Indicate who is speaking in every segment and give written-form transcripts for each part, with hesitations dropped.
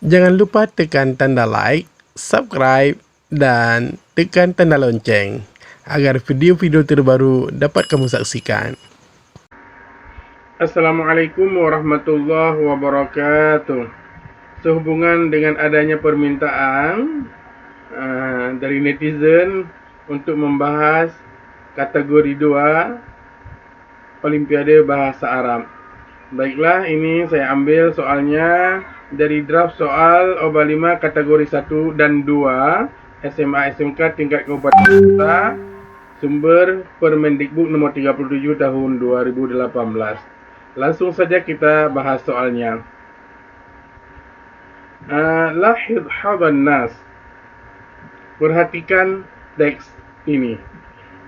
Speaker 1: Jangan lupa tekan tanda like, subscribe, dan tekan tanda lonceng agar video-video terbaru dapat kamu saksikan. Assalamualaikum warahmatullahi wabarakatuh. Sehubungan dengan adanya permintaan dari netizen untuk membahas kategori 2 Olimpiade Bahasa Arab. Baiklah, ini saya ambil soalnya dari draft soal OBA 5 kategori 1 dan 2 SMA SMK tingkat kabupaten kota, sumber Permendikbud nomor 37 tahun 2018. Langsung saja kita bahas soalnya. Lahidh hadan nas. Perhatikan teks ini.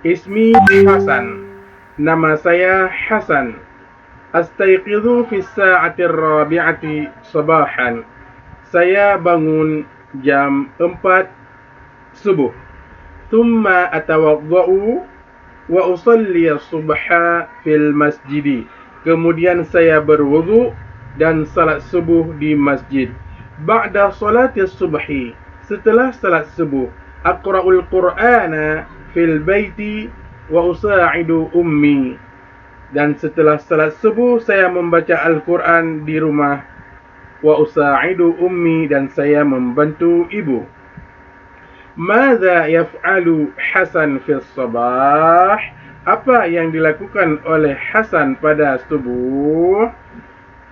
Speaker 1: Ismi Hasan. Nama saya Hasan. Astayqidhu fi sa'ati rabi'ati sabahan. Saya bangun jam 4 subuh. Thumma atawadda'u wa usalli subha fil masjidi. Kemudian saya berwudu dan salat subuh di masjid. Ba'da salati subhi. Setelah salat subuh, aqra'ul Qur'ana fil baiti wa usa'idu ummi. Dan setelah salat subuh, saya membaca Al-Quran di rumah. Wa usa'idu ummi, dan saya membantu ibu. Madza yaf'alu Hasan fil sabah? Apa yang dilakukan oleh Hasan pada subuh?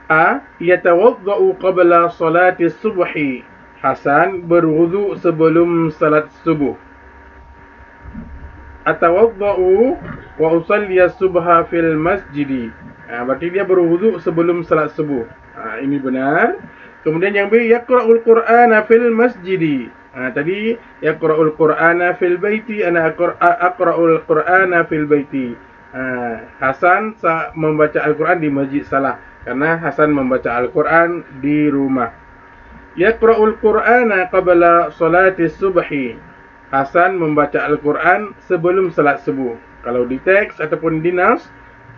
Speaker 1: A. Yatawadda'u qabla salati subhi. Hasan berwudu sebelum salat subuh. Atawadda'u wa usalli subha fil masjidi. Berarti dia berwudu sebelum salat subuh. Ini benar. Kemudian yang B, yaqra'ul Qur'ana fil masjidi. Tadi yaqra'ul Qur'ana fil baiti, ana aqra'ul Qur'ana fil baiti. Hasan membaca Al-Quran di masjid, salah, karena Hasan membaca Al-Quran di rumah. Yaqra'ul Qur'ana qabla salati subhi. Hasan membaca Al-Quran sebelum salat subuh. Kalau di teks ataupun di nas,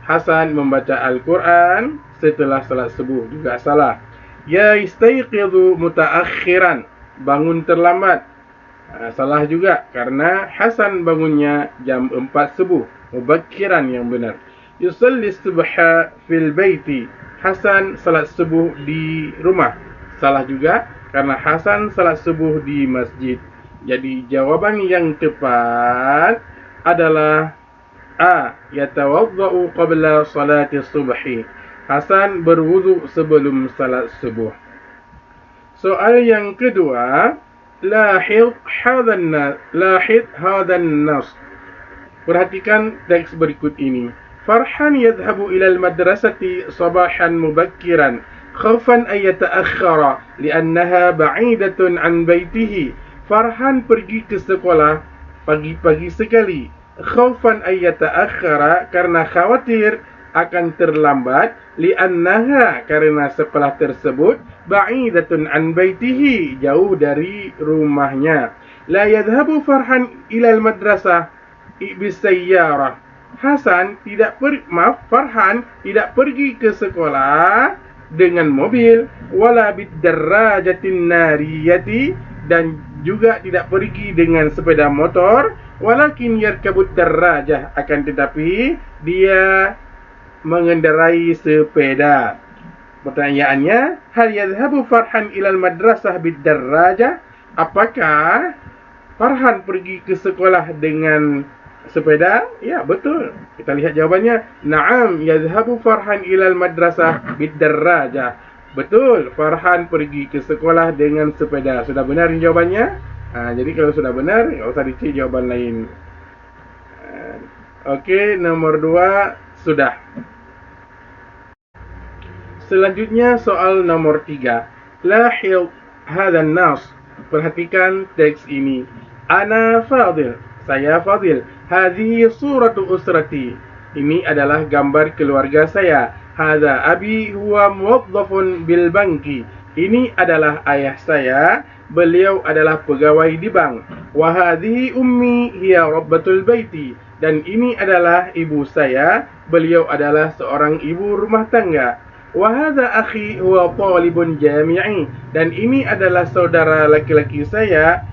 Speaker 1: Hasan membaca Al-Quran setelah salat subuh, juga salah. Yastayqidhu mutaakhiran. Bangun terlambat. Salah juga, karena Hasan bangunnya jam 4 subuh. Mubakkiran yang benar. Yusalli subha fil baiti. Hasan salat subuh di rumah. Salah juga, karena Hasan salat subuh di masjid. Jadi jawaban yang tepat adalah A. Yatawadda'u qabla salati subhi. Hasan berwudu sebelum salat subuh. Soal yang kedua, lahidh hadan nas. Perhatikan teks berikut ini. Farhan yadhhabu ila al-madrasati sabahan mubakkiran khaufan an yata'akhkhara li'annaha ba'idatun an baitihi. Farhan pergi ke sekolah pagi-pagi sekali. Khaufan an yata'akhkhara, karena khawatir akan terlambat. Li'annaha, karena sekolah tersebut ba'idatun an baitihi, jauh dari rumahnya. La yadhhabu Farhan ila al-madrasah bisayyarah. Farhan tidak pergi ke sekolah dengan mobil, wala bidarrajatin nariyati, dan juga tidak pergi dengan sepeda motor, walakin yarkabud darrajah, akan tetapi dia mengendarai sepeda. Pertanyaannya, hal yadhhabu Farhan ilal madrasah bidarrajah? Apakah Farhan pergi ke sekolah dengan sepeda? Ya, betul. Kita lihat jawabannya. Naam, yadhhabu Farhan ilal madrasah bidarrajah. Betul, Farhan pergi ke sekolah dengan sepeda. Sudah benar jawabannya? Jadi kalau sudah benar, enggak usah dicari jawaban lain. Okey, nomor 2 sudah. Selanjutnya soal nomor 3. Lahidh hadan nas. Perhatikan teks ini. Ana Fadil. Saya Fadil. Hadhihi suratu usrati. Ini adalah gambar keluarga saya. Hadza abi huwa muwaddafun bil banki. Ini adalah ayah saya. Beliau adalah pegawai di bank. Wa hadhihi ummi hiya rabbatul baiti. Dan ini adalah ibu saya. Beliau adalah seorang ibu rumah tangga. Wa hadha akhi huwa talibun jami'i, dan ini adalah saudara laki-laki saya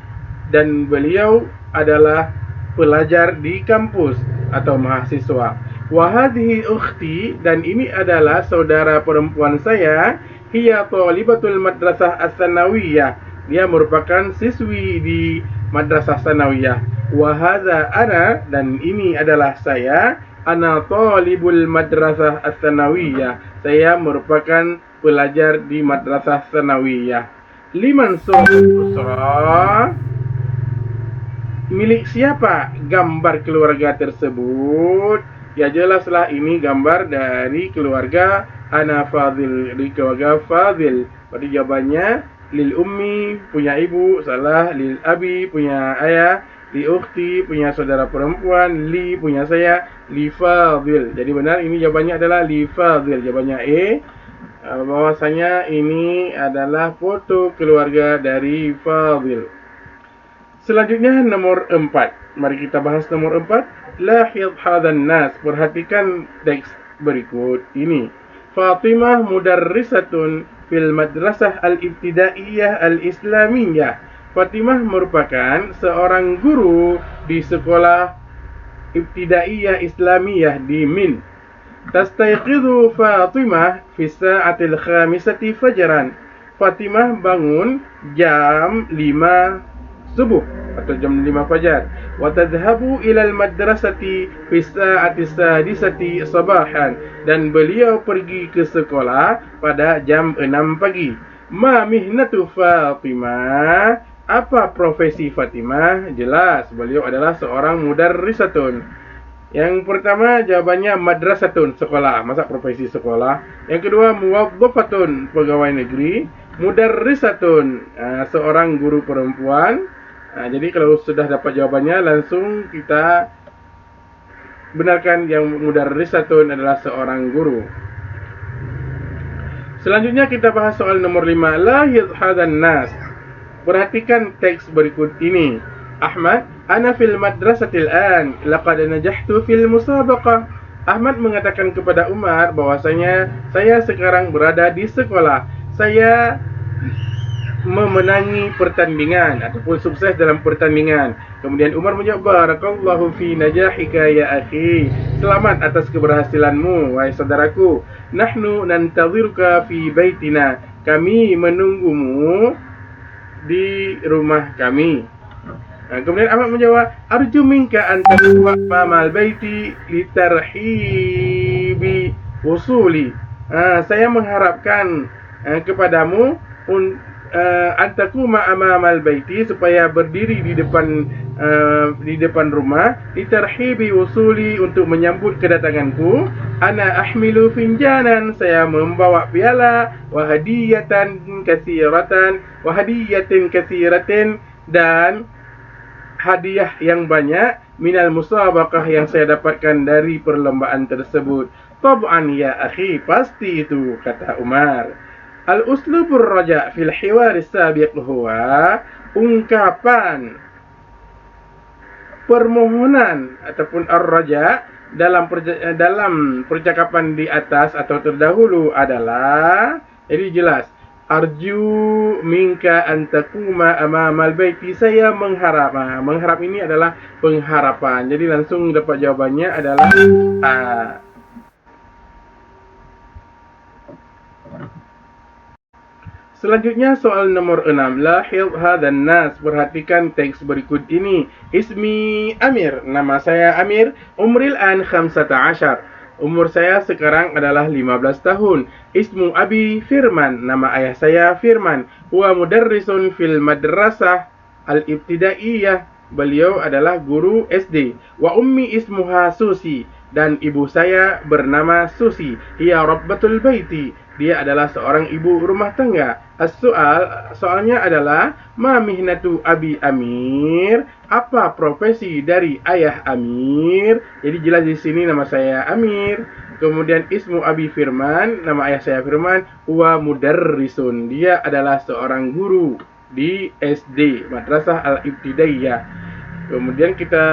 Speaker 1: dan beliau adalah pelajar di kampus atau mahasiswa. Wa hadhihi ukhti, dan ini adalah saudara perempuan saya, hiya talibatul madrasah as-sanawiyah, dia merupakan siswi di madrasah sanawiyah. Wa hadza ana, dan ini adalah saya, ana talibul madrasah as-sanawiyah, saya merupakan pelajar di madrasah sanawiyah. Liman suratul usra, milik siapa gambar keluarga tersebut? Ya jelaslah ini gambar dari keluarga Ana Fadil, dari keluarga Fadil. Berarti jawabannya lil ummi, punya ibu, salah. Lil abi, punya ayah. Li ukhti, punya saudara perempuan. Li, punya saya. Li Fadil. Jadi benar ini jawabannya adalah li Fadil. Jawabannya E. Bahwasanya ini adalah foto keluarga dari Fadil. Selanjutnya nomor 4. Mari kita bahas nomor 4. Lahidh hadan nas. Perhatikan teks berikut ini. Fatimah mudarrisatun fil madrasah al-ibtidaiyah al-islamiyah. Fatimah merupakan seorang guru di sekolah ibtidaiyah islamiyah di Min. Tastayqidhu Fatimah fi sa'atil khamisati fajran. Fatimah bangun jam 5 subuh atau jam 5 fajar. Wa tadhhabu ila al-madrasati fi sa'ati sadisati sabahan, dan beliau pergi ke sekolah pada jam 6 pagi. Ma mihnatu Fatimah, apa profesi Fatimah? Jelas, beliau adalah seorang mudarrisatun. Yang pertama jawabannya madrasatun, sekolah, masa profesi sekolah. Yang kedua muwadzafatun, pegawai negeri. Mudarrisatun, seorang guru perempuan. Jadi kalau sudah dapat jawabannya, langsung kita benarkan yang mudarrisatun adalah seorang guru. Selanjutnya kita bahas soal nomor 5. Lahidh hadan nas. Perhatikan teks berikut ini. Ahmad, ana fil madrasatil an, laqad najahtu fil musabaqah. Ahmad mengatakan kepada Umar bahwasanya saya sekarang berada di sekolah. Saya memenangi pertandingan ataupun sukses dalam pertandingan. Kemudian Umar menjawab, barakallahu fi najahika ya akhi. Selamat atas keberhasilanmu wahai saudaraku. Nahnu nantadhiruka fi baitina. Kami menunggumu di rumah kami. Kemudian Ahmad menjawab, arju minka an taqwa mamal baiti litarhibi usuli. Saya mengharapkan kepadamu antakuma amamal baiti, supaya berdiri di depan rumah, litarhibi usuli, untuk menyambut kedatanganku. Ana ahmilu finjanan, saya membawa piala, wa hadiyatin katsiratin, dan hadiah yang banyak, minal musabaqah, yang saya dapatkan dari perlombaan tersebut. Tab'an ya akhi, pasti itu, kata Umar. Al-uslubur raja fil hiwar sabiq huwa, ungkapan permohonan ataupun ar-raja dalam percakapan di atas atau terdahulu adalah, jadi jelas, arju minka antakuma amamal baiti, saya mengharap. Mengharap ini adalah pengharapan. Jadi langsung dapat jawabannya adalah A. Selanjutnya soal nomor 6. Lahidh hadan nas. Perhatikan teks berikut ini. Ismi Amir. Nama saya Amir. Umril an 15. Umur saya sekarang adalah 15 tahun. Ismu Abi Firman. Nama ayah saya Firman. Huwa mudarrisun fil madrasah al-ibtidaiyah. Beliau adalah guru SD. Wa ummi ismuha Susi. Dan ibu saya bernama Susi. Hiya rabbatul baiti. Dia adalah seorang ibu rumah tangga. Soalnya adalah, ma mihnatu Abi Amir, apa profesi dari ayah Amir. Jadi jelas di sini nama saya Amir. Kemudian ismu Abi Firman, nama ayah saya Firman. Huwa mudarrisun, dia adalah seorang guru di SD, Madrasah Al-Ibtidaiyah. Kemudian kita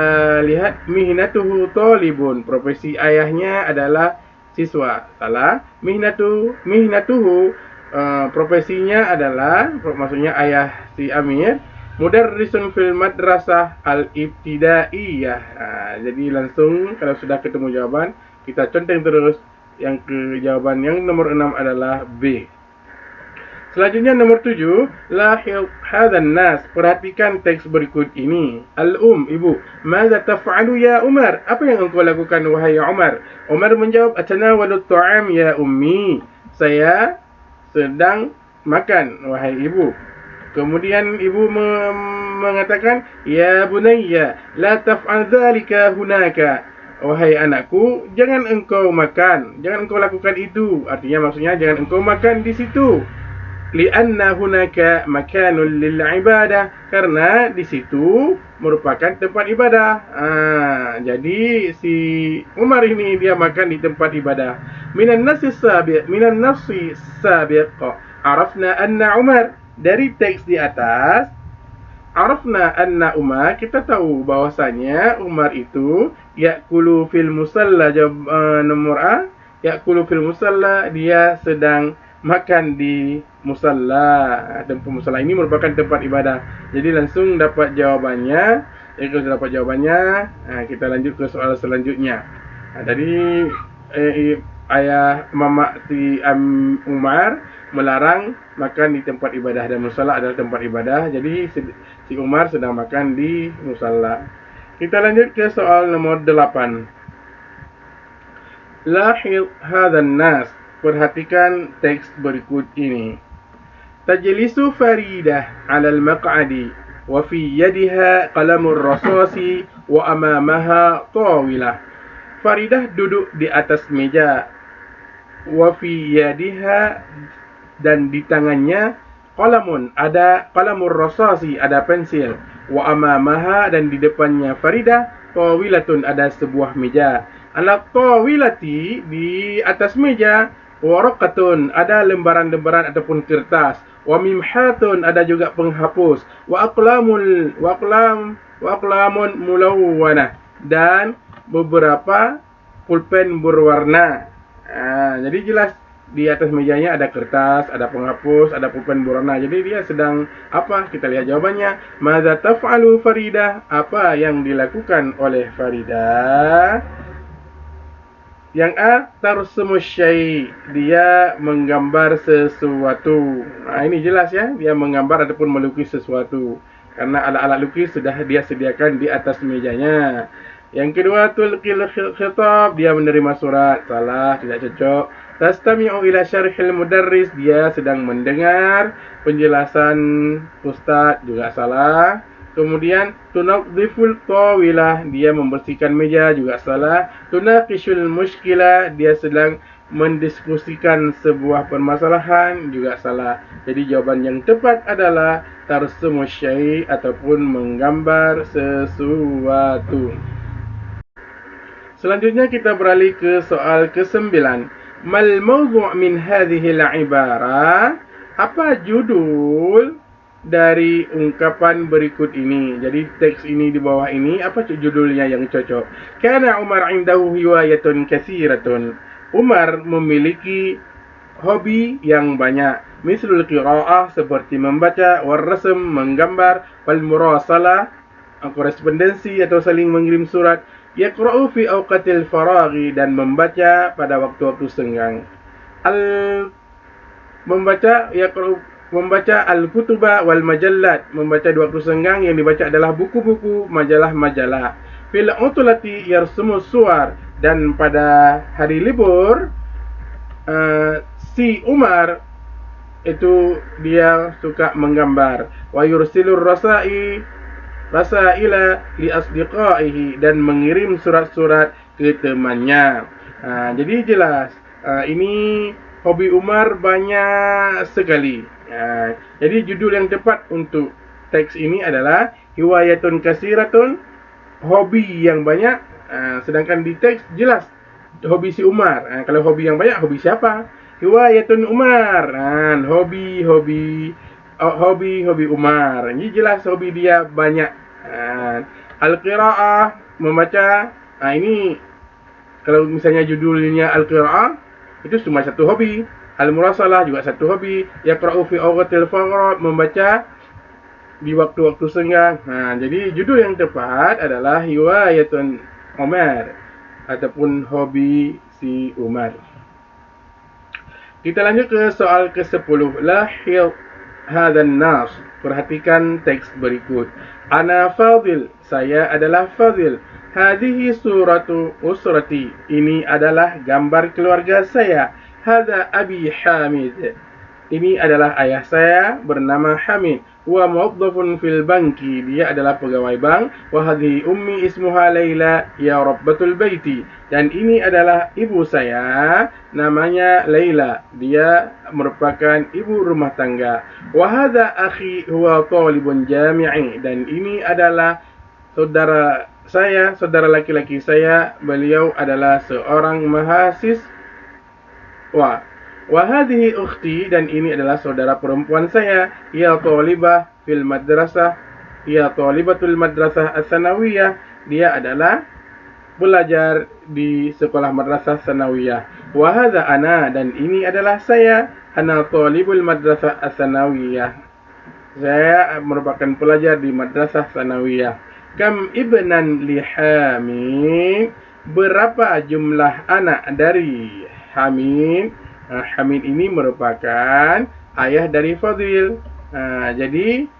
Speaker 1: lihat mihnatuhu talibun, profesi ayahnya adalah siswa. Salah. Mihnatuhu profesinya adalah, maksudnya ayah si Amir, mudarrisun fil madrasah al-ibtidaiyah. Jadi langsung kalau sudah ketemu jawaban, kita conteng terus yang ke jawaban yang nomor 6 adalah B. Selanjutnya nomor 7, lahil hadan nas. Perhatikan teks berikut ini. Ibu. Maza taf'alu ya Umar? Apa yang engkau lakukan wahai Umar? Umar menjawab, atanawalu ta'am ya ummi. Saya sedang makan wahai ibu. Kemudian ibu mengatakan, ya bunayya, la taf'al dzalika hunaka. Wahai anakku, jangan engkau makan, jangan engkau lakukan itu. Artinya maksudnya jangan engkau makan di situ. Lianna hunaka makanul lil ibadah, karena di situ merupakan tempat ibadah. Jadi si Umar ini dia makan di tempat ibadah. Minan nafsi sabiq arafna anna Umar, dari teks di atas arafna anna Umar, kita tahu bahwasanya Umar itu yakulu fil musalla. Nomor A, yakulu fil musalla, dia sedang makan di musalla. Tempat musalla ini merupakan tempat ibadah. Jadi langsung dapat jawabannya. Kalau sudah dapat jawabannya, kita lanjut ke soal selanjutnya. Jadi ayah mamak si Umar melarang makan di tempat ibadah, dan musalla adalah tempat ibadah. Jadi si Umar sedang makan di musalla. Kita lanjut ke soal nomor 8. Lahil hadan nas. Perhatikan teks berikut ini. Tajlisu Faridah 'ala al-maq'adi wa fi yadiha qalamur rasasi wa amamaha tawilah. Faridah duduk di atas meja. Wa fi yadiha, dan di tangannya, qalamun, ada qalamur rasasi, ada pensil. Wa amamaha, dan di depannya Faridah, tawilatun, ada sebuah meja. Ala tawilati, di atas meja, waraqatun, ada lembaran-lembaran ataupun kertas. Wa mimhatun, ada juga penghapus. Wa aqlamun mulawwanah, dan beberapa pulpen berwarna. Jadi jelas di atas mejanya ada kertas, ada penghapus, ada pulpen berwarna. Jadi dia sedang apa? Kita lihat jawabannya. Madza taf'alu Faridah? Apa yang dilakukan oleh Faridah? Yang A, tarsumu syai', dia menggambar sesuatu. Ini jelas ya, dia menggambar ataupun melukis sesuatu, karena alat-alat lukis sudah dia sediakan di atas mejanya. Yang kedua, tulqil khitab, dia menerima surat. Salah, tidak cocok. Tastami'u ila syarhil mudarris, dia sedang mendengar penjelasan ustaz, juga salah. Kemudian tunadhiful tawilah, dia membersihkan meja, juga salah. Tunaqishul mushkilah, dia sedang mendiskusikan sebuah permasalahan, juga salah. Jadi jawaban yang tepat adalah tarsumu syai' ataupun menggambar sesuatu. Selanjutnya kita beralih ke soal ke-9. Mal mawdu' min hadhihi al-ibarah? Apa judul dari ungkapan berikut ini? Jadi teks ini di bawah ini, apa judulnya yang cocok? Kana Umar indahu hiwayatun katsiratun. Umar memiliki hobi yang banyak. Mislul qira'ah, seperti membaca, wal rasm, menggambar, wal murasalah, korespondensi atau saling mengirim surat. Yaqra'u fi awqatil faraghi, dan membaca pada waktu-waktu senggang. Membaca al-kutuba wal majallat, membaca di waktu senggang, yang dibaca adalah buku-buku, majalah-majalah. Fil utulati yarsumu suwar, dan pada hari libur si Umar itu dia suka menggambar. Wa yursilur rasaila li asdiqaihi, dan mengirim surat-surat ke temannya. Jadi jelas ini hobi Umar banyak sekali. Jadi judul yang tepat untuk teks ini adalah hiwayatun katsiratun, hobi yang banyak. Sedangkan di teks jelas hobi si Umar. Kalau hobi yang banyak, hobi siapa? Hiwayatun Umar. Hobi Umar. Ini jelas hobi dia banyak. Al-qira'ah, membaca. Ini Kalau misalnya judulnya Al-Qira'ah, itu cuma satu hobi. Al-Murasalah juga satu hobi. Yaqra'u fi awqatil faghrad, membaca di waktu-waktu senggang. Jadi judul yang tepat adalah Hiwayatun Umar ataupun hobi si Umar. Kita lanjut ke soal ke-10. Lahil hadan nas. Perhatikan teks berikut. Ana Fadil, saya adalah Fadil. Hadhihi suratu usrati, ini adalah gambar keluarga saya. Hadha Abi Hamid, ini adalah ayah saya bernama Hamid. Wa muwaddafun fil banki, dia adalah pegawai bank. Wa hadhihi ummi ismuha Laila ya rabbatul baiti, dan ini adalah ibu saya namanya Laila, dia merupakan ibu rumah tangga. Wa hadha akhi huwa talibun jami'i, dan ini adalah saudara saya, saudara laki-laki saya, beliau adalah seorang mahasiswa. Wa hadhihi ukhti, dan ini adalah saudara perempuan saya. Ya talibah fil madrasah, ya talibatul madrasah as-sanawiyah, dia adalah belajar di sekolah madrasah sanawiyah. Wa hadha ana, dan ini adalah saya. Ana talibul madrasah as-sanawiyah, saya merupakan pelajar di madrasah sanawiyah. Kam ibnan li Hamid, berapa jumlah anak dari Hamid? Hamid ini merupakan ayah dari Fadil. Jadi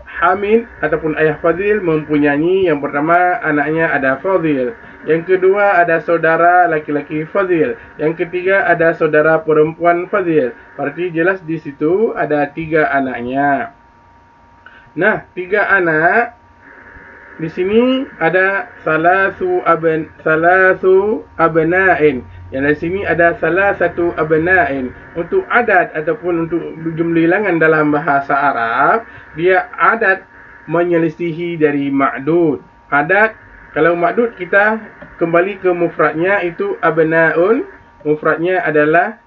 Speaker 1: Hamid ataupun ayah Fadil mempunyai, yang pertama anaknya ada Fadil, yang kedua ada saudara laki-laki Fadil, yang ketiga ada saudara perempuan Fadil. Berarti jelas di situ ada 3 anaknya. Nah, 3 anak di sini ada salasu abna'in. Yang di sini ada salah satu abna'in. Untuk adat ataupun untuk jumlah dalam bahasa Arab, dia adat menyelisihi dari ma'dud. Adat, kalau ma'dud kita kembali ke mufradnya, itu abna'un, mufradnya adalah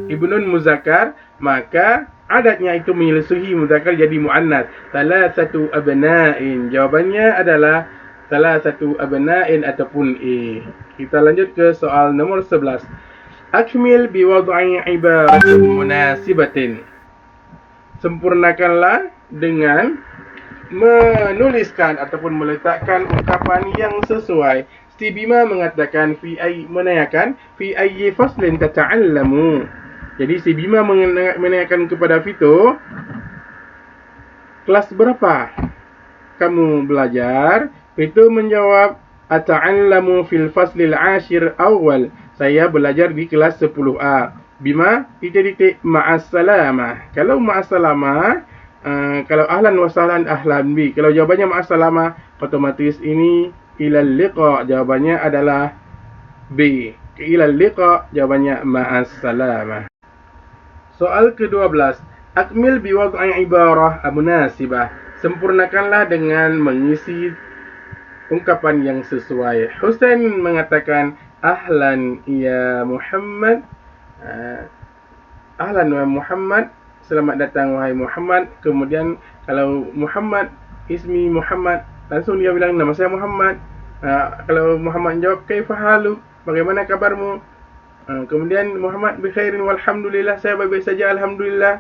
Speaker 1: ibnun muzakkar, maka adatnya itu menyelisihi muzakkar jadi muannas. Salah satu abna'in, jawabannya adalah salah satu abna'in ataupun A. Kita lanjut ke soal nomor 11. Akmil biwad'i ibaratin munasibatin. Sempurnakanlah dengan menuliskan ataupun meletakkan ungkapan yang sesuai. Si Bima mengatakan fi ayyi faslin tata'allamu. Jadi si Bima menanyakan kepada Vito, kelas berapa kamu belajar? Vito menjawab, ata'allamu fil faslil ashir awal. Saya belajar di kelas 10A. Bima, titik-titik, ma'assalamah. Kalau ma'assalamah, kalau ahlan wa sahlan, ahlan bi. Kalau jawabannya ma'assalamah, otomatis ini ilal liqa, jawabannya adalah B. Ilal liqa, jawabannya ma'assalamah. Soal ke-12. Akmil biwad'i ibarah munasibah. Sempurnakanlah dengan mengisi ungkapan yang sesuai. Husain mengatakan, ahlan ya Muhammad. Ahlan wa Muhammad, selamat datang wahai Muhammad. Kemudian kalau Muhammad, ismi Muhammad, langsung dia bilang nama saya Muhammad. Kalau Muhammad jawab, kaifa haluk, bagaimana kabarmu? Kemudian Muhammad bi khairin walhamdulillah, saya baik-baik saja alhamdulillah.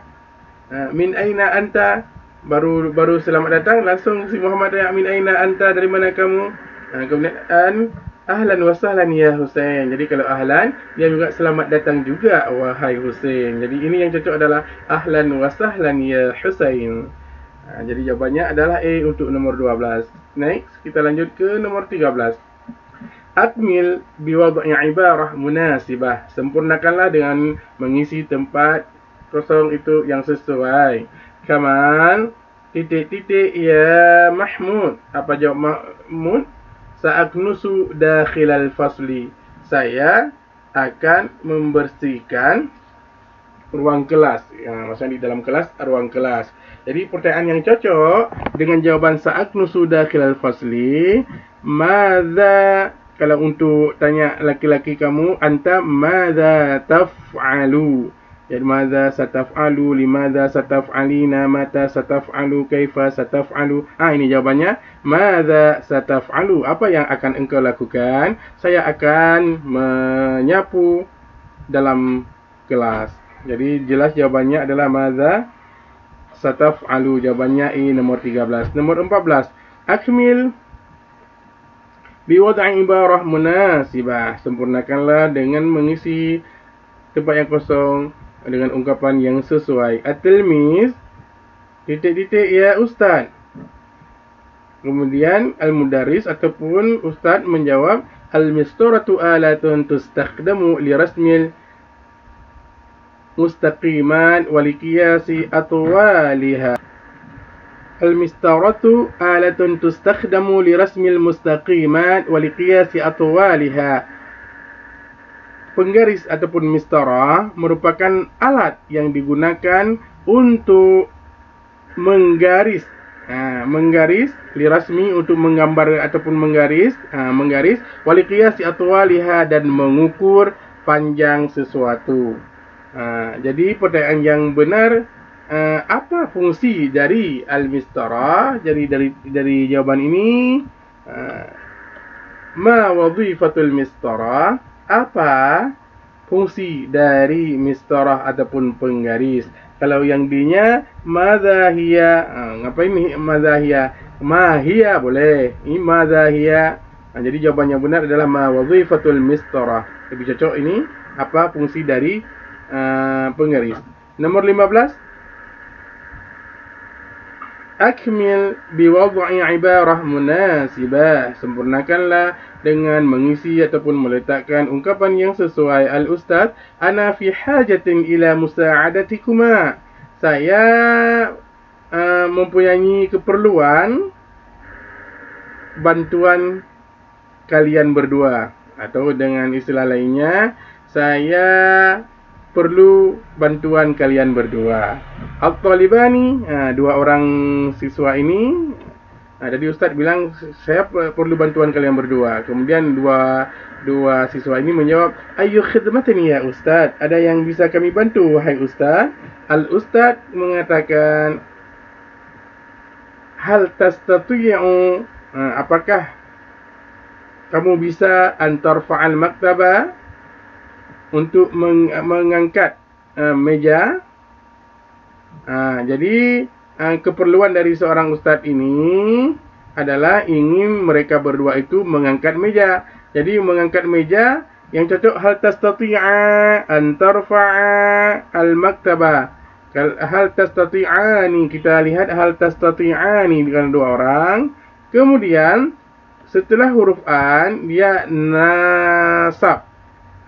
Speaker 1: Min aina anta, baru selamat datang, langsung si Muhammad tanya min aina anta, dari mana kamu? Kemudian ahlan wa sahlan ya Husain. Jadi kalau ahlan, dia juga selamat datang juga wahai Husain. Jadi ini yang cocok adalah ahlan wa sahlan ya Husain. Jadi jawabannya adalah A untuk nomor 12. Next, kita lanjut ke nomor 13. Akmil biwad'i ibarah munasibah. Sempurnakanlah dengan mengisi tempat kosong itu yang sesuai. Kaman titik-titik ya Mahmud. Apa jawab Mahmud? Sa'aknusu dakhilal fasli. Saya akan membersihkan ruang kelas. Maksudnya di dalam kelas, ruang kelas. Jadi pertanyaan yang cocok dengan jawaban sa'aknusu dakhilal fasli, madza. Kalau untuk tanya laki-laki kamu, anta madza taf'alu? Jadi madza sataf'alu, limadza sataf'alina, mata sataf'alu, kaifa sataf'alu. Ini jawabannya. Madza sataf'alu, apa yang akan engkau lakukan? Saya akan menyapu dalam kelas. Jadi jelas jawabannya adalah madza sataf'alu. Jawabannya nomor 13. Nomor 14. Akmil biwad'i ibarah munasibah. Sempurnakanlah dengan mengisi tempat yang kosong dengan ungkapan yang sesuai. At-tilmiz titik-titik ya ustaz. Kemudian al-mudarris ataupun ustaz menjawab al-misturatu alatun tustakhdamu li rasmil mustaqimat wa li qiyasi atwaliha. Al-misturatu alatun tustakhdamu li rasmil mustaqimat wa li qiyasi atwaliha. Penggaris ataupun mistara merupakan alat yang digunakan untuk menggaris. Menggaris lirasmi untuk menggambar ataupun menggaris, waliqiyasi atwaliha dan mengukur panjang sesuatu. Jadi pertanyaan yang benar, apa fungsi dari al-mistara? Jadi dari jawaban ini, ma wadhifatul mistara? Apa fungsi dari mistarah ataupun penggaris? Kalau yang D-nya madza hiya, ngapain nih madza hiya? Ma hiya boleh. Ini madza hiya. Jadi jawaban yang benar adalah ma wadhifatul mistarah. Lebih cocok ini apa fungsi dari penggaris. Nomor 15. Akmil biwad'i ibarah munasibah. Sempurnakanlah dengan mengisi ataupun meletakkan ungkapan yang sesuai. Al-ustaz, ana fi hajatin ila musa'adatikuma. Saya mempunyai keperluan bantuan kalian berdua. Atau dengan istilah lainnya, saya perlu bantuan kalian berdua. At-talibani, dua orang siswa ini. Jadi ustaz bilang saya perlu bantuan kalian berdua. Kemudian dua siswa ini menjawab, ayu khidmatani ya ustaz, ada yang bisa kami bantu wahai ustaz? Al-ustaz mengatakan, hal tastati'u, apakah kamu bisa antar fa'al maktaba untuk mengangkat meja? Jadi keperluan dari seorang ustaz ini adalah ingin mereka berdua itu mengangkat meja. Jadi mengangkat meja yang cocok, hal tastati'a an tarfa'a al-maktaba. Hal tastati'ani, kita lihat hal tastati'ani dengan dua orang. Kemudian setelah huruf an dia nasab.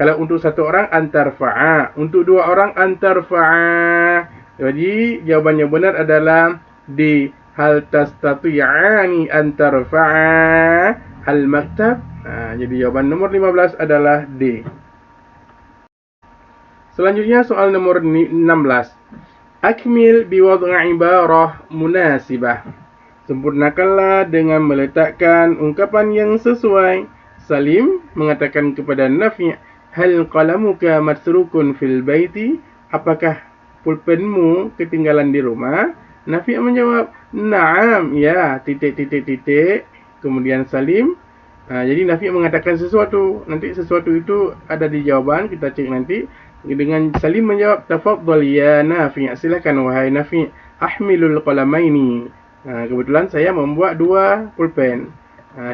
Speaker 1: Kalau untuk satu orang antarfa'a, untuk dua orang antarfa'a. Jadi jawaban yang benar adalah D. Hal tastati'ani antarfa'a al-maktab. Jadi jawaban nomor 15 adalah D. Selanjutnya soal nomor 16. Akmil biwad'i ibarah munasibah. Sempurnakanlah dengan meletakkan ungkapan yang sesuai. Salim mengatakan kepada Nafi', hal qalamuka matrukun fil baiti? Apakah pulpenmu ketinggalan di rumah? Nafi' menjawab, na'am, ya, titik. Kemudian Salim, jadi Nafi' mengatakan sesuatu. Nanti sesuatu itu ada di jawaban, kita cek nanti. Dengan Salim menjawab, tafaddal ya Nafi', silakan wahai Nafi', ahmilul qalamaini. Kebetulan saya membuat dua pulpen.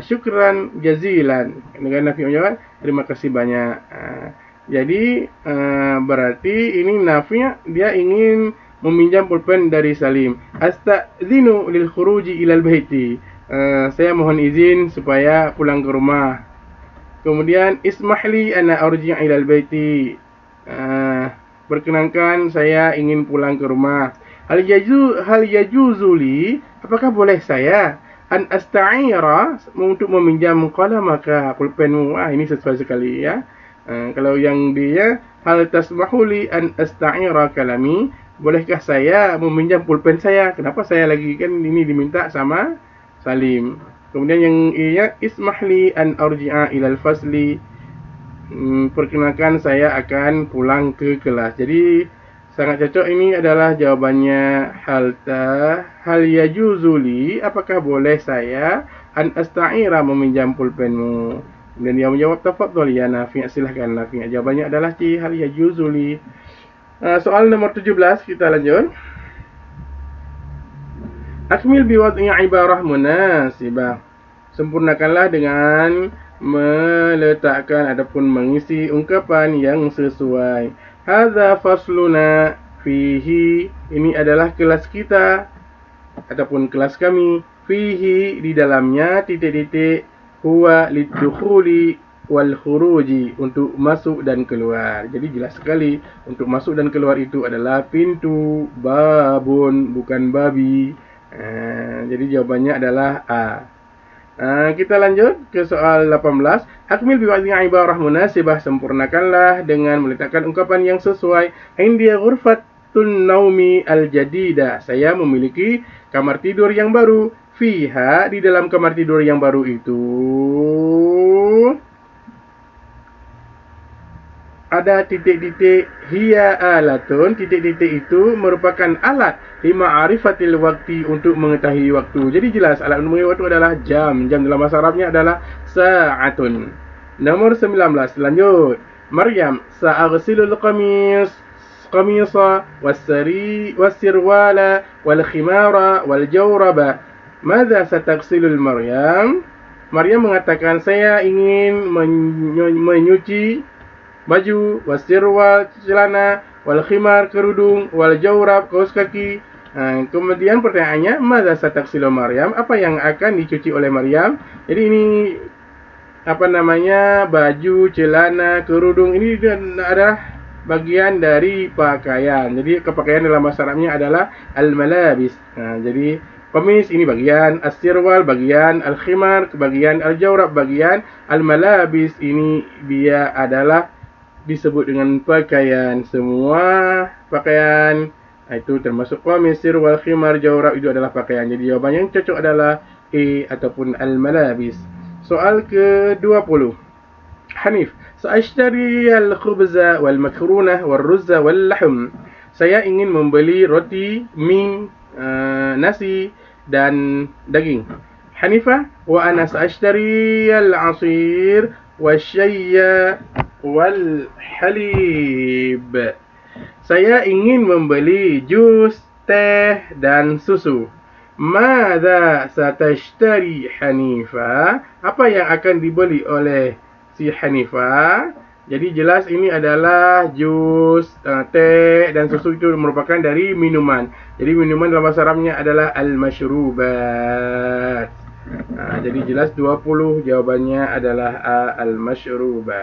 Speaker 1: Syukran jazilan. Dengan Nafi' menjawab, terima kasih banyak. Jadi berarti ini Nafi' dia ingin meminjam pulpen dari Salim. Astadzinu lil khuruji ilal baiti. Saya mohon izin supaya pulang ke rumah. Kemudian ismahli ana arji' ilal baiti. Perkenankan saya ingin pulang ke rumah. Hal yajuzuli, apakah boleh saya an asta'ira untuk meminjam qalamaka, pulpenmu? Ini sesuai sekali ya. Kalau yang dia, hal tasmahuli an asta'ira kalami, bolehkah saya meminjam pulpen saya? Kenapa saya lagi, kan ini diminta sama Salim. Kemudian yang ia, ismahli an arji'a ilal fasli, perkenalkan saya akan pulang ke kelas. Jadi Sangat cocok. Ini adalah jawabannya hal yajuzuli, apakah boleh saya an asta'ira meminjam pulpenmu? Kemudian dia menjawab tafadhol ya Nafi', silahkan Nafi'. Jawabannya adalah C, hal yajuzuli. Soal nomor 17 kita lanjut. Akmil biwad'i ibarah munasibah. Sempurnakanlah dengan meletakkan ataupun mengisi ungkapan yang sesuai. Hadza fasluna fihi, ini adalah kelas kita ataupun kelas kami. Fihi, di dalamnya titik-titik, huwa lidukhuli wal khuruji, untuk masuk dan keluar. Jadi jelas sekali, untuk masuk dan keluar itu adalah pintu, babun, bukan babi. Jadi jawabannya adalah A. Kita lanjut ke soal 18. Akmil biwad'i ibarah munasibah, sempurnakanlah dengan meletakkan ungkapan yang sesuai. India ghurfatun naumi al-jadida, saya memiliki kamar tidur yang baru. Fiha, di dalam kamar tidur yang baru itu ada titik-titik. Hiya alatun, titik-titik itu merupakan alat lima'arifatil waktu, untuk mengetahui waktu. Jadi jelas alat untuk mengetahui waktu adalah jam. Jam dalam bahasa Arabnya adalah sa'atun. Nomor 19, lanjut. Maryam, sa'aghsilul qamisa wassirwala wal khimara wal jawraba. Madza sataghsilul Maryam? Maryam mengatakan, saya ingin menyuci baju, wasirwal, celana, wal khimar, kerudung, wal jawrab, kaos kaki. Kemudian pertanyaannya, madza sataghsilu Maryam? Apa yang akan dicuci oleh Maryam? Jadi ini baju, celana, kerudung, ini adalah bagian dari pakaian. Jadi kepakaian dalam bahasa Arabnya adalah al-malabis. Jadi qamis ini bagian, as-sirwal bagian, al-khimar bagian, al-jawrab bagian, al-malabis ini dia adalah disebut dengan pakaian. Semua pakaian itu termasuk qamis, sirwal, khimar, jawrab, itu adalah pakaian. Jadi jawaban yang cocok adalah A ataupun al-malabis. Soal ke-20. Hanif, sa'ashtari al-khubza wal makrunah wal ruzza wal lahm. Saya ingin membeli roti, mie, nasi dan daging. Hanifah, wa ana sa'ashtari al-asir wasyayya wal halib. Saya ingin membeli jus, teh dan susu. Madza satashtari Hanifah? Apa yang akan dibeli oleh si Hanifah? Jadi jelas ini adalah jus, teh dan susu itu merupakan dari minuman. Jadi minuman dalam bahasa Arabnya adalah al-mashrubat. Jadi jelas 20 jawabannya adalah A, al-mashrubat.